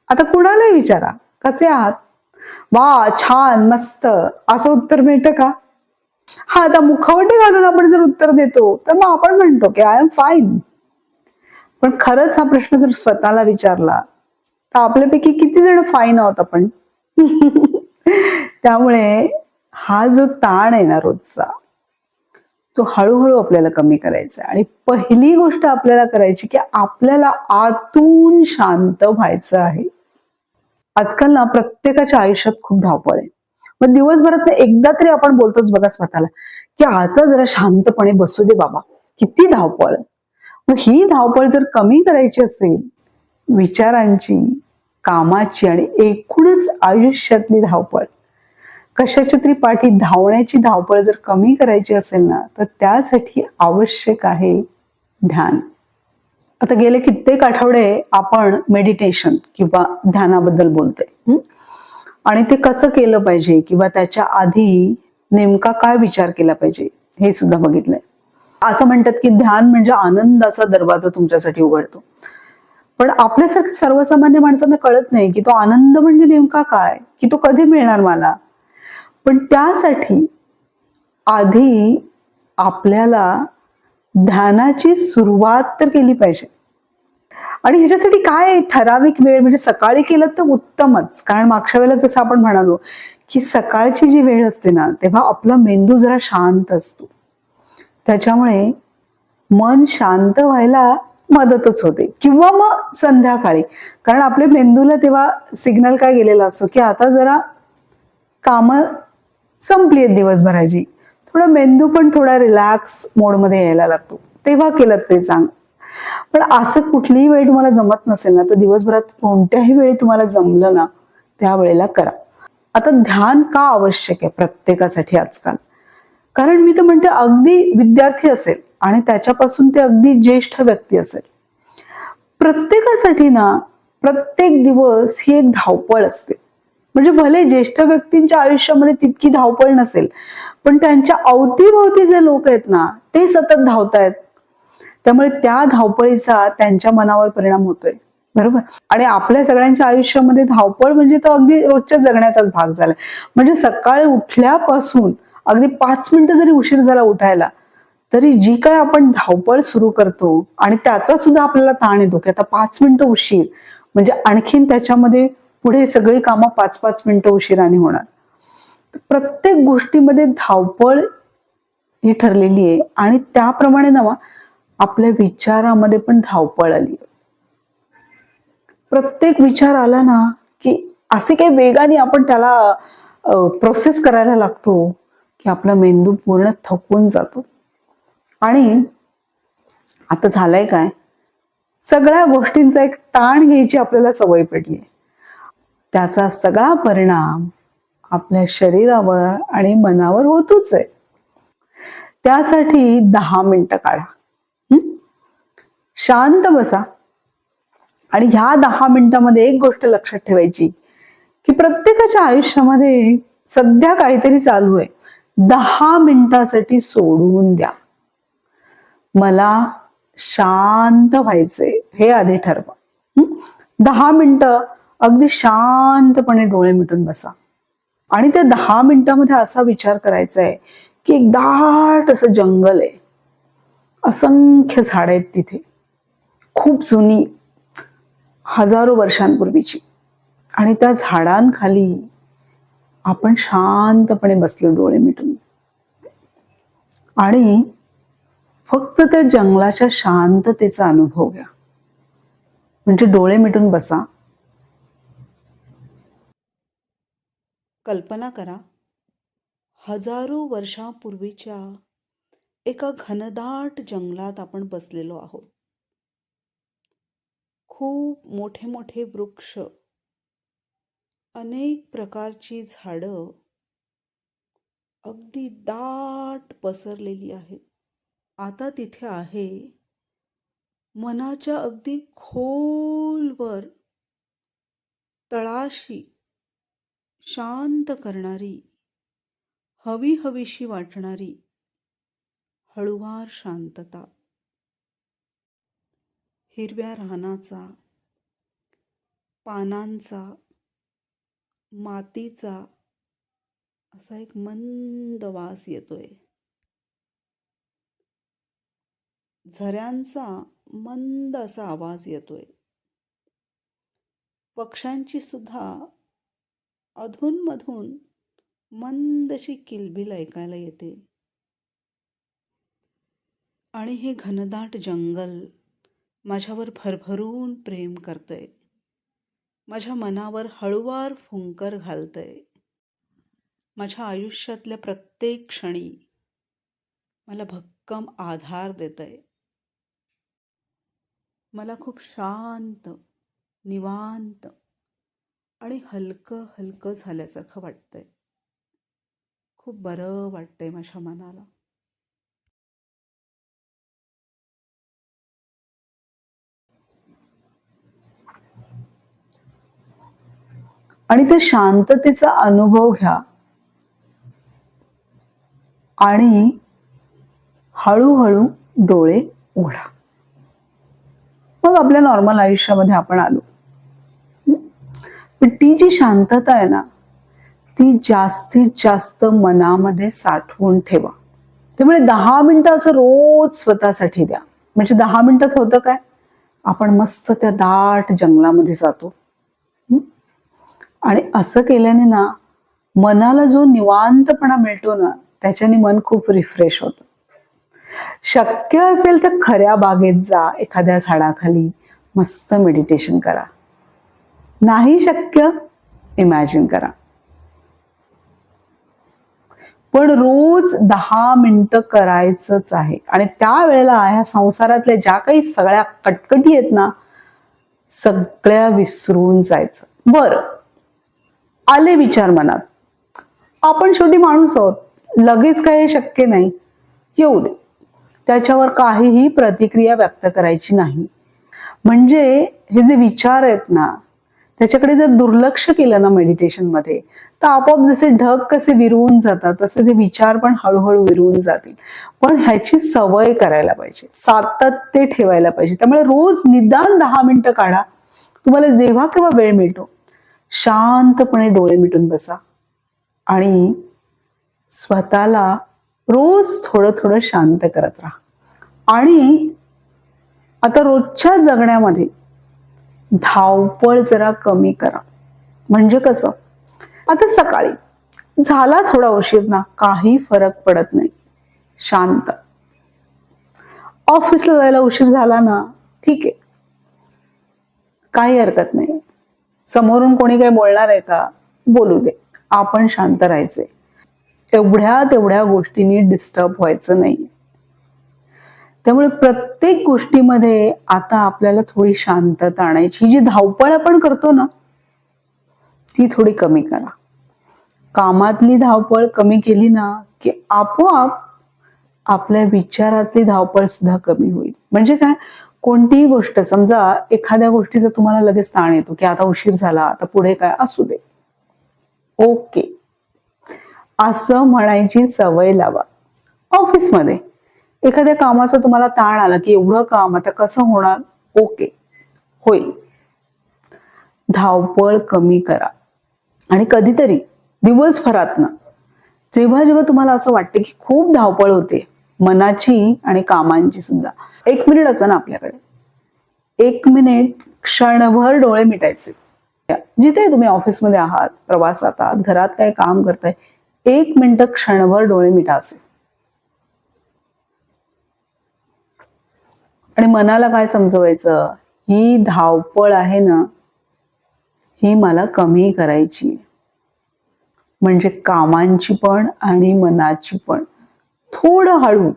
आता कुणालाही विचारा, कसे आहात? वा, छान, मस्त, असं उत्तर मिळतं का? हा, आता मुखवटे घालून आपण जर उत्तर देतो तर मग आपण म्हणतो की आय एम फाईन. पण खरंच हा प्रश्न जर स्वतःला विचारला तर आपल्यापैकी किती जण फाईन आहोत आपण? त्यामुळे हा जो ताण आहे ना रोजचा, तो हळूहळू आपल्याला कमी करायचा आहे. आणि पहिली गोष्ट आपल्याला करायची की आपल्याला आतून शांत व्हायचं आहे. आजकाल ना प्रत्येकाच्या आयुष्यात खूप धावपळ आहे. मग दिवसभरात एकदा तरी आपण बोलतोच बघा स्वतःला, की आता जरा शांतपणे बसू दे बाबा. किती धावपळ आहे. मग ही धावपळ जर कमी करायची असेल, विचारांची, कामाची आणि एकूणच आयुष्यातली धावपळ, कशाच्या तरी पाठी धावण्याची धावपळ जर कमी करायची असेल ना, तर त्यासाठी आवश्यक आहे ध्यान. आता गेले कित्येक आठवडे आपण मेडिटेशन किंवा ध्यानाबद्दल बोलतोय. आणि ते कसं केलं पाहिजे किंवा त्याच्या आधी नेमका काय विचार केला पाहिजे हे सुद्धा बघितलंय. असं म्हणतात की ध्यान म्हणजे आनंदाचा दरवाजा तुमच्यासाठी उघडतो. पण आपल्यासारख्या सर्वसामान्य माणसांना कळत नाही की तो आनंद म्हणजे नेमका काय, की तो कधी मिळणार मला. पण त्यासाठी आधी आपल्याला ध्यानाची सुरुवात तर केली पाहिजे. आणि ह्याच्यासाठी काय ठराविक वेळ म्हणजे सकाळी केलं तर उत्तमच. कारण मागच्या वेळेला जसं आपण म्हणालो, की सकाळची जी वेळ असते ना, तेव्हा आपला मेंदू जरा शांत असतो. त्याच्यामुळे मन शांत व्हायला मदतच होते. किंवा मग संध्याकाळी. कारण आपल्या मेंदूला तेव्हा सिग्नल काय गेलेला असतो, की आता जरा कामं संपली आहेत दिवसभराची. थोडा मेंदू पण थोडा रिलॅक्स मोडमध्ये यायला लागतो. तेव्हा केलं ते चांगलं. पण असं कुठलीही वेळ तुम्हाला जमत नसेल ना, तर दिवसभरात कोणत्याही वेळी तुम्हाला जमलं ना, त्यावेळेला करा. आता ध्यान का आवश्यक आहे प्रत्येकासाठी आजकाल? कारण मी तर म्हणते अगदी विद्यार्थी असेल आणि त्याच्यापासून ते अगदी ज्येष्ठ व्यक्ती असेल. प्रत्येकासाठी ना, प्रत्येक दिवस ही एक धावपळ असते. म्हणजे भले ज्येष्ठ व्यक्तींच्या आयुष्यामध्ये तितकी धावपळ नसेल, पण त्यांच्या अवतीभोवती जे लोक आहेत ना, ते सतत धावतायत. त्यामुळे त्या धावपळीचा त्यांच्या मनावर परिणाम होतोय. बरोबर? आणि आपल्या सगळ्यांच्या आयुष्यामध्ये धावपळ म्हणजे तो अगदी रोजच्या जगण्याचाच भाग झालाय. म्हणजे सकाळी उठल्यापासून अगदी 5 मिनिटं जरी उशीर झाला उठायला, तरी जी काय आपण धावपळ सुरू करतो आणि त्याचा सुद्धा आपल्याला ताण येतो, की आता 5 मिनिटं उशीर म्हणजे आणखीन त्याच्यामध्ये पुढे सगळी कामं 5-5 मिनिटं उशिराने होणार. प्रत्येक गोष्टीमध्ये धावपळ ही ठरलेली आहे आणि त्याप्रमाणे ना आपल्या विचारामध्ये पण धावपळ आली. प्रत्येक विचार आला ना, की असे काही वेगाने आपण त्याला प्रोसेस करायला लागतो, की आपला मेंदू पूर्ण थकून जातो. आणि आता झालंय काय, सगळ्या गोष्टींचा एक ताण घ्यायची आपल्याला सवय पडली. त्याचा सगळा परिणाम आपल्या शरीरावर आणि मनावर होतोच आहे. त्यासाठी 10 मिनिटं काढा. शांत बसा. आणि ह्या 10 मिनिटांमध्ये एक गोष्ट लक्षात ठेवायची, की प्रत्येकाच्या आयुष्यामध्ये सध्या काहीतरी चालू आहे. 10 मिनिटासाठी सोडून द्या. मला शांत व्हायचंय हे आधी ठरवा. 10 मिनिटं अगदी शांतपणे डोळे मिटून बसा. आणि त्या 10 मिनिटांमध्ये असा विचार करायचा आहे, की एक दाट असं जंगल आहे. असंख्य झाडं आहेत तिथे. खूप जुनी, हजारो वर्षांपूर्वीची. आणि त्या झाडांखाली आपण शांतपणे बसलो डोळे मिटून. आणि फक्त त्या जंगलाच्या शांततेचा अनुभव घ्या. म्हणजे डोळे मिटून बसा. कल्पना करा, हजारो वर्षांपूर्वीच्या एका घनदाट जंगलात आपण बसलेलो आहोत. खूप मोठे मोठे वृक्ष, अनेक प्रकारची झाडं अगदी दाट पसरलेली आहेत. आता तिथे आहे मनाच्या अगदी खोलवर तळाशी शांत करणारी, हवी हवीशी वाटणारी हळुवार शांतता. हिरव्या रानाचा पानांचा, मातीचा असा एक मंद वास येतोय. झऱ्यांचा मंद असा आवाज येतोय. पक्ष्यांची सुद्धा अधूनमधून मंदशी किलबिल ऐकायला येते. आणि हे घनदाट जंगल माझ्यावर भरभरून प्रेम करतंय. माझ्या मनावर हळूवार फुंकर घालतंय. माझ्या आयुष्यातल्या प्रत्येक क्षणी मला भक्कम आधार देतंय. मला खूप शांत, निवांत आणि हलकं हलकं झाल्यासारखं वाटतंय. खूप बरं वाटतंय माझ्या मनाला. आणि त्या शांततेचा अनुभव घ्या आणि हळूहळू डोळे उघडा. मग आपल्या नॉर्मल आयुष्यामध्ये आपण आलो. पण ती जी शांतता आहे ना, ती जास्तीत जास्त मनामध्ये साठवून ठेवा. त्यामुळे 10 मिनिटं असं रोज स्वतःसाठी द्या. म्हणजे 10 मिनिटात होतं काय, आपण मस्त त्या दाट जंगलामध्ये जातो. आणि असं केल्याने ना मनाला जो निवांतपणा मिळतो ना, त्याच्याने मन खूप रिफ्रेश होतं. शक्य असेल तर खऱ्या बागेत जा, एखाद्या झाडाखाली मस्त मेडिटेशन करा. नाही शक्य, इमॅजिन करा. पण रोज 10 मिनिटं करायचंच आहे. आणि त्यावेळेला ह्या संसारातल्या ज्या काही सगळ्या कटकटी आहेत ना, सगळ्या विसरून जायचं. बरं, आले विचार मनात, आपण शेवटी माणूस आहोत, लगेच काही शक्य नाही, येऊ दे, त्याच्यावर काहीही प्रतिक्रिया व्यक्त करायची नाही. म्हणजे हे जे विचार आहेत ना, त्याच्याकडे जर दुर्लक्ष केलं ना मेडिटेशनमध्ये, तर आपोआप जसे ढग कसे विरून जातात तसे ते विचार पण हळूहळू विरून जातील. पण ह्याची सवय करायला पाहिजे, सातत्य ठेवायला पाहिजे. त्यामुळे रोज निदान 10 मिनिटं काढा. तुम्हाला जेव्हा केव्हा वेळ मिळतो, शांतपणे डोळे मिटून बसा आणि स्वतःला रोज थोडं थोडं शांत करत राहा. आणि आता रोजच्या जगण्यामध्ये धावपळ जरा कमी करा. म्हणजे कसं, आता सकाळी झाला थोडा उशीर ना, काही फरक पडत नाही, शांत. ऑफिसला जायला उशीर झाला ना, ठीक आहे, काही हरकत नाही. समोरून कोणी काही बोलणार आहे का, बोलू दे, आपण शांत राहायचे. एवढ्या तेवढ्या गोष्टींनी डिस्टर्ब व्हायचं नाही. त्यामुळे प्रत्येक गोष्टीमध्ये आता आपल्याला थोडी शांतता आणायची. जी धावपळ आपण करतो ना, ती थोडी कमी करा. कामातली धावपळ कमी केली ना, की आपोआप आपल्या विचारातली धावपळ सुद्धा कमी होईल. म्हणजे काय, कोणतीही गोष्ट, समजा एखाद्या गोष्टीचा तुम्हाला लगेच ताण येतो की आता उशीर झाला, आता पुढे काय, असू दे, ओके, असं म्हणायची सवय लावा. ऑफिसमध्ये एखाद्या कामाचा तुम्हाला ताण आला की एवढं काम आता कसं होणार, ओके, होईल. धावपळ कमी करा. आणि कधीतरी दिवसभरातनं जेव्हा जेव्हा तुम्हाला असं वाटतं की खूप धावपळ होते मनाची आणि कामांची सुद्धा, 1 मिनिट असं ना आपल्याकडे, 1 मिनिट क्षणभर डोळे मिटायचे. जिथे तुम्ही ऑफिसमध्ये आहात, प्रवासात आहात, घरात काय काम करताय, 1 मिनिट क्षणभर डोळे मिटा असे. आणि मनाला काय समजवायचं, ही धावपळ आहे ना, ही मला कमी करायची. म्हणजे कामांची पण आणि मनाची पण. थोडं हळू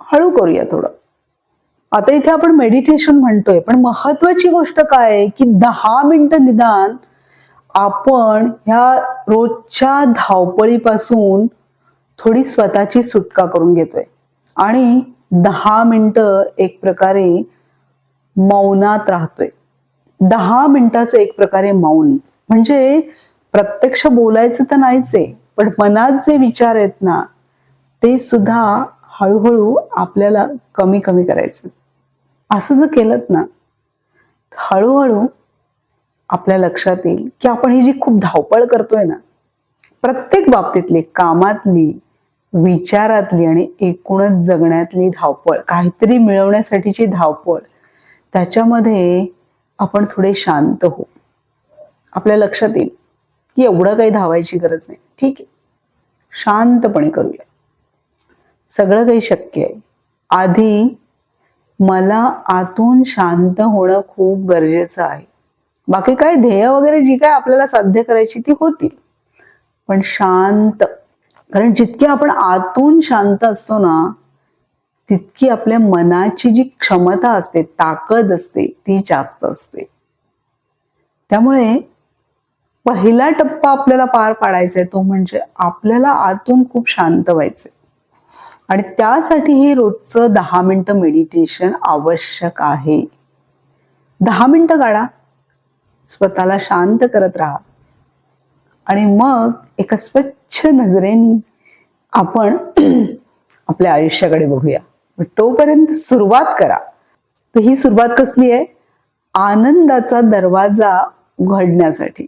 हळू करूया थोडं. आता इथे आपण मेडिटेशन म्हणतोय, पण महत्वाची गोष्ट काय आहे की 10 मिनिटं निदान आपण ह्या रोजच्या धावपळीपासून थोडी स्वतःची सुटका करून घेतोय. आणि 10 मिनिटं एक प्रकारे मौनात राहतोय. 10 मिनिटाचं एक प्रकारे मौन. म्हणजे प्रत्यक्ष बोलायचं तर नाहीच आहे, पण मनात जे विचार आहेत ना, ते सुद्धा हळूहळू आपल्याला कमी कमी करायचं. असं जर केलं ना, हळूहळू आपल्या लक्षात येईल की आपण ही जी खूप धावपळ करतोय ना, प्रत्येक बाबतीतली, कामातली, विचारातली आणि एकूणच जगण्यातली धावपळ, काहीतरी मिळवण्यासाठीची धावपळ, त्याच्यामध्ये आपण थोडे शांत होऊ. आपल्या लक्षात येईल की एवढं काही धावायची गरज नाही. ठीक आहे, शांतपणे करूया. सगळं काही शक्य आहे. आधी मला आतून शांत होणं खूप गरजेचं आहे. बाकी काय ध्येय वगैरे जी काय आपल्याला साध्य करायची ती होतील, पण शांत. कारण जितके आपण आतून शांत असतो ना, तितकी आपल्या मनाची जी क्षमता असते, ताकद असते, ती जास्त असते. त्यामुळे पहिला टप्पा आपल्याला पार पाडायचा आहे, तो म्हणजे आपल्याला आतून खूप शांत व्हायचंय. आणि त्यासाठी हे रोजचं 10 मिनिटं मेडिटेशन आवश्यक आहे. 10 मिनिटं काढा, स्वतःला शांत करत राहा आणि मग एका स्वच्छ नजरेने आपण आपल्या आयुष्याकडे बघूया. तोपर्यंत सुरुवात करा. तर ही सुरुवात कसली आहे? आनंदाचा दरवाजा उघडण्यासाठी.